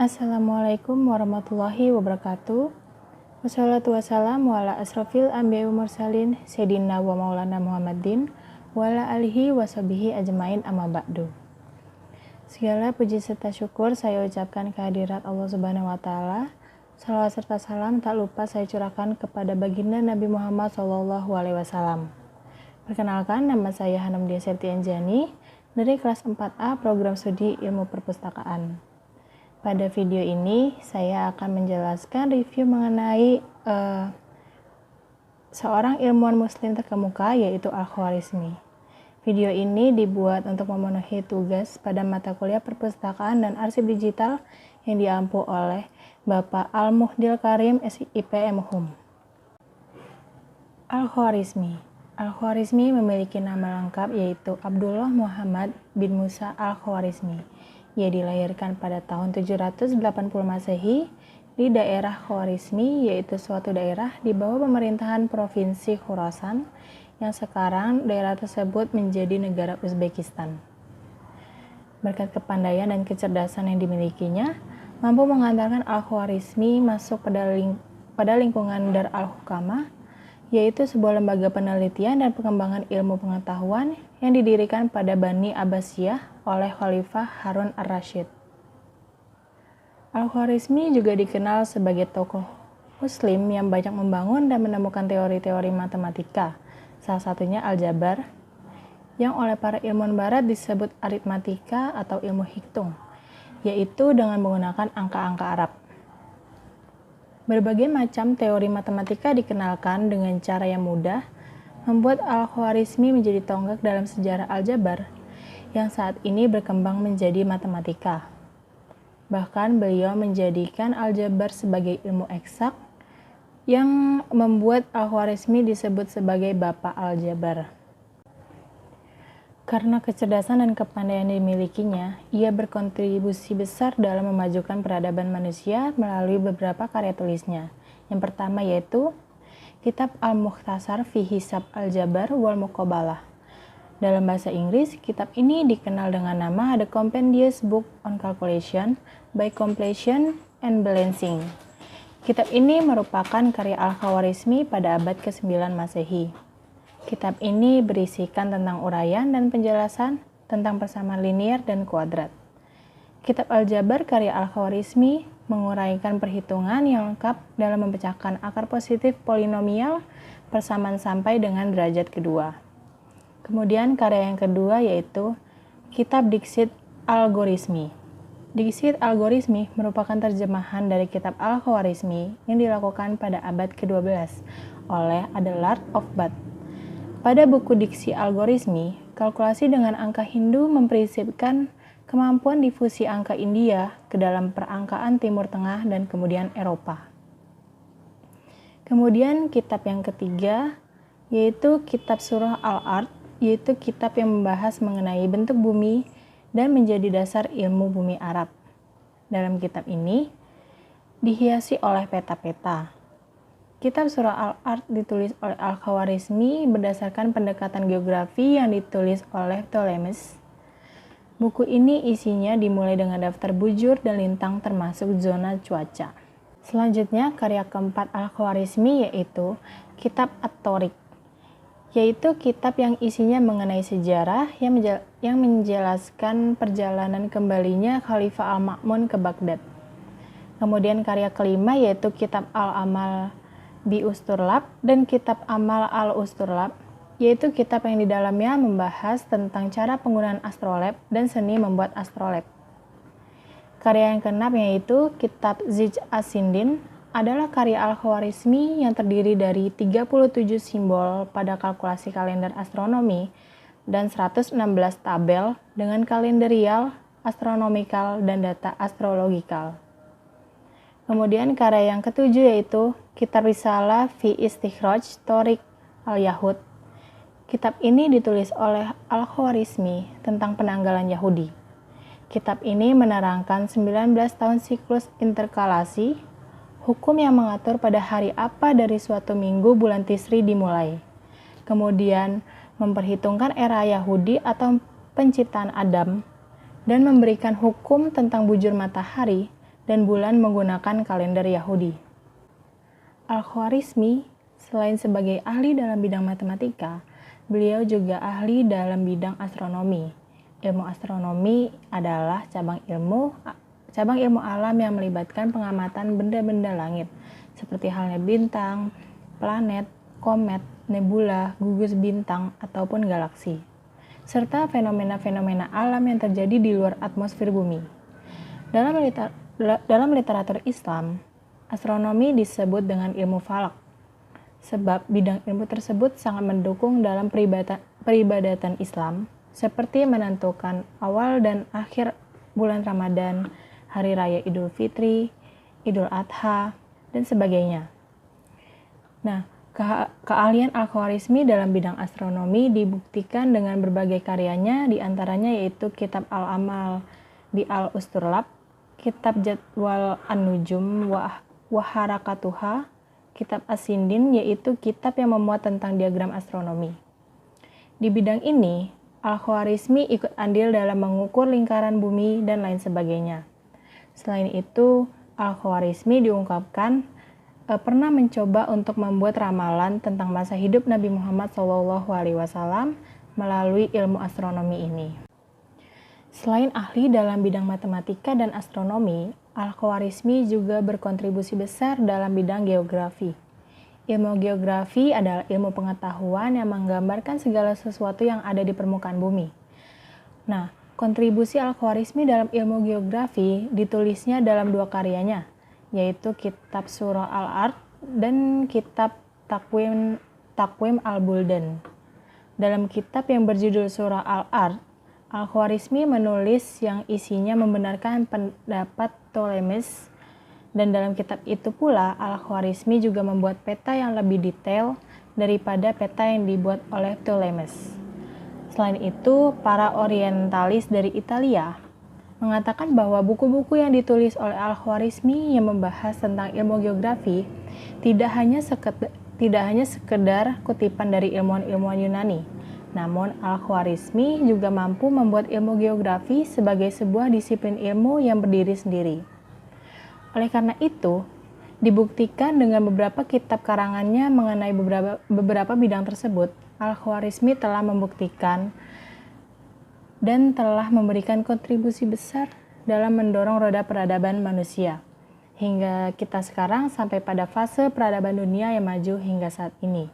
Assalamualaikum warahmatullahi wabarakatuh. Wassalatu wassalamu ala asrofil anbiya'i wa mursalin Sayyidina wa maulana Muhammadin wa ala alihi wa sahbihi ajmain amma ba'du. Segala puji serta syukur saya ucapkan kehadirat Allah Subhanahu wa taala. Salawat serta salam tak lupa saya curahkan kepada baginda Nabi Muhammad SAW. Perkenalkan, nama saya Hanamdia Septianjani dari kelas 4A program studi ilmu perpustakaan. Pada video ini, saya akan menjelaskan review mengenai seorang ilmuwan muslim terkemuka, yaitu Al-Khwarizmi. Video ini dibuat untuk memenuhi tugas pada mata kuliah perpustakaan dan arsip digital yang diampu oleh Bapak Al-Muhdil Karim SIP MHUM. Al-Khwarizmi memiliki nama lengkap yaitu Abdullah Muhammad bin Musa Al-Khwarizmi. Ia dilahirkan pada tahun 780 Masehi di daerah Khwarizmi, yaitu suatu daerah di bawah pemerintahan Provinsi Khurasan, yang sekarang daerah tersebut menjadi negara Uzbekistan. Berkat kepandaian dan kecerdasan yang dimilikinya, mampu mengantarkan Al-Khwarizmi masuk pada lingkungan Dar al-Hukama, yaitu sebuah lembaga penelitian dan pengembangan ilmu pengetahuan yang didirikan pada Bani Abbasiyah oleh Khalifah Harun ar-Rasyid. Al-Khwarizmi juga dikenal sebagai tokoh muslim yang banyak membangun dan menemukan teori-teori matematika, salah satunya aljabar, yang oleh para ilmuwan barat disebut aritmatika atau ilmu hitung, yaitu dengan menggunakan angka-angka Arab. Berbagai macam teori matematika dikenalkan dengan cara yang mudah, membuat Al-Khwarizmi menjadi tonggak dalam sejarah aljabar yang saat ini berkembang menjadi matematika. Bahkan beliau menjadikan aljabar sebagai ilmu eksak yang membuat Al-Khwarizmi disebut sebagai Bapak Aljabar. Karena kecerdasan dan kepandaian yang dimilikinya, ia berkontribusi besar dalam memajukan peradaban manusia melalui beberapa karya tulisnya. Yang pertama yaitu Kitab Al-Mukhtasar fi Hisab Al-Jabar wal Muqabalah. Dalam bahasa Inggris, kitab ini dikenal dengan nama The Compendious Book on Calculation by Completion and Balancing. Kitab ini merupakan karya Al-Khwarizmi pada abad ke-9 Masehi. Kitab ini berisikan tentang uraian dan penjelasan tentang persamaan linier dan kuadrat. Kitab Al-Jabar karya Al-Khwarizmi menguraikan perhitungan yang lengkap dalam memecahkan akar positif polinomial persamaan sampai dengan derajat kedua. Kemudian karya yang kedua yaitu Kitab Diksit Algorismi. Diksit Algorismi merupakan terjemahan dari Kitab Al-Khwarizmi yang dilakukan pada abad ke-12 oleh Adelard of Bath. Pada buku Diksi Algorismi, kalkulasi dengan angka Hindu memprinsipkan kemampuan difusi angka India ke dalam perangkaan Timur Tengah dan kemudian Eropa. Kemudian kitab yang ketiga yaitu Kitab Surah Al-Ard, yaitu kitab yang membahas mengenai bentuk bumi dan menjadi dasar ilmu bumi Arab. Dalam kitab ini dihiasi oleh peta-peta. Kitab Surah Al-Ard ditulis oleh Al-Khwarizmi berdasarkan pendekatan geografi yang ditulis oleh Ptolemes. Buku ini isinya dimulai dengan daftar bujur dan lintang termasuk zona cuaca. Selanjutnya, karya keempat Al-Khwarizmi yaitu Kitab At-Tariq, yaitu kitab yang isinya mengenai sejarah yang menjelaskan perjalanan kembalinya Khalifah Al-Ma'mun ke Baghdad. Kemudian karya kelima yaitu Kitab Al-Amal Bi Usturlab dan Kitab Amal Al-Usturlab, yaitu kitab yang di dalamnya membahas tentang cara penggunaan astrolab dan seni membuat astrolab. Karya yang keenam yaitu Kitab Zij As-Sindin adalah karya Al-Khwarizmi yang terdiri dari 37 simbol pada kalkulasi kalender astronomi dan 116 tabel dengan kalenderial, astronomikal, dan data astrologikal. Kemudian karya yang ketujuh yaitu Kitab Risalah fi Istikhraj Thoriq al-Yahud. Kitab ini ditulis oleh Al-Khwarizmi tentang penanggalan Yahudi. Kitab ini menerangkan 19 tahun siklus interkalasi, hukum yang mengatur pada hari apa dari suatu minggu bulan Tisri dimulai. Kemudian memperhitungkan era Yahudi atau penciptaan Adam, dan memberikan hukum tentang bujur matahari dan bulan menggunakan kalender Yahudi. Al-Khwarizmi, selain sebagai ahli dalam bidang matematika, beliau juga ahli dalam bidang astronomi. Ilmu astronomi adalah cabang ilmu alam yang melibatkan pengamatan benda-benda langit, seperti halnya bintang, planet, komet, nebula, gugus bintang, ataupun galaksi, serta fenomena-fenomena alam yang terjadi di luar atmosfer bumi. Dalam literatur Islam, astronomi disebut dengan ilmu falak, sebab bidang ilmu tersebut sangat mendukung dalam peribadatan Islam, seperti menentukan awal dan akhir bulan Ramadan, hari raya Idul Fitri, Idul Adha, dan sebagainya. Nah, keahlian Al-Khwarizmi dalam bidang astronomi dibuktikan dengan berbagai karyanya, diantaranya yaitu Kitab Al-Amal bi Al-Usturlab, Kitab Jadwal An-Nujum wa Harakatuha, Kitab As-Sindin, yaitu kitab yang memuat tentang diagram astronomi. Di bidang ini, Al-Khwarizmi ikut andil dalam mengukur lingkaran bumi dan lain sebagainya. Selain itu, Al-Khwarizmi diungkapkan pernah mencoba untuk membuat ramalan tentang masa hidup Nabi Muhammad SAW melalui ilmu astronomi ini. Selain ahli dalam bidang matematika dan astronomi, Al-Khwarizmi juga berkontribusi besar dalam bidang geografi. Ilmu geografi adalah ilmu pengetahuan yang menggambarkan segala sesuatu yang ada di permukaan bumi. Nah, kontribusi Al-Khwarizmi dalam ilmu geografi ditulisnya dalam dua karyanya, yaitu Kitab Surah Al-Ard dan Kitab Takwim Al-Buldan. Dalam kitab yang berjudul Surah Al-Ard, Al-Khwarizmi menulis yang isinya membenarkan pendapat Ptolemes, dan dalam kitab itu pula Al-Khwarizmi juga membuat peta yang lebih detail daripada peta yang dibuat oleh Ptolemes. Selain itu, para orientalis dari Italia mengatakan bahwa buku-buku yang ditulis oleh Al-Khwarizmi yang membahas tentang ilmu geografi tidak hanya sekedar kutipan dari ilmuwan-ilmuwan Yunani, namun Al-Khwarizmi juga mampu membuat ilmu geografi sebagai sebuah disiplin ilmu yang berdiri sendiri. Oleh karena itu, dibuktikan dengan beberapa kitab karangannya mengenai beberapa bidang tersebut, Al-Khwarizmi telah membuktikan dan telah memberikan kontribusi besar dalam mendorong roda peradaban manusia, hingga kita sekarang sampai pada fase peradaban dunia yang maju hingga saat ini.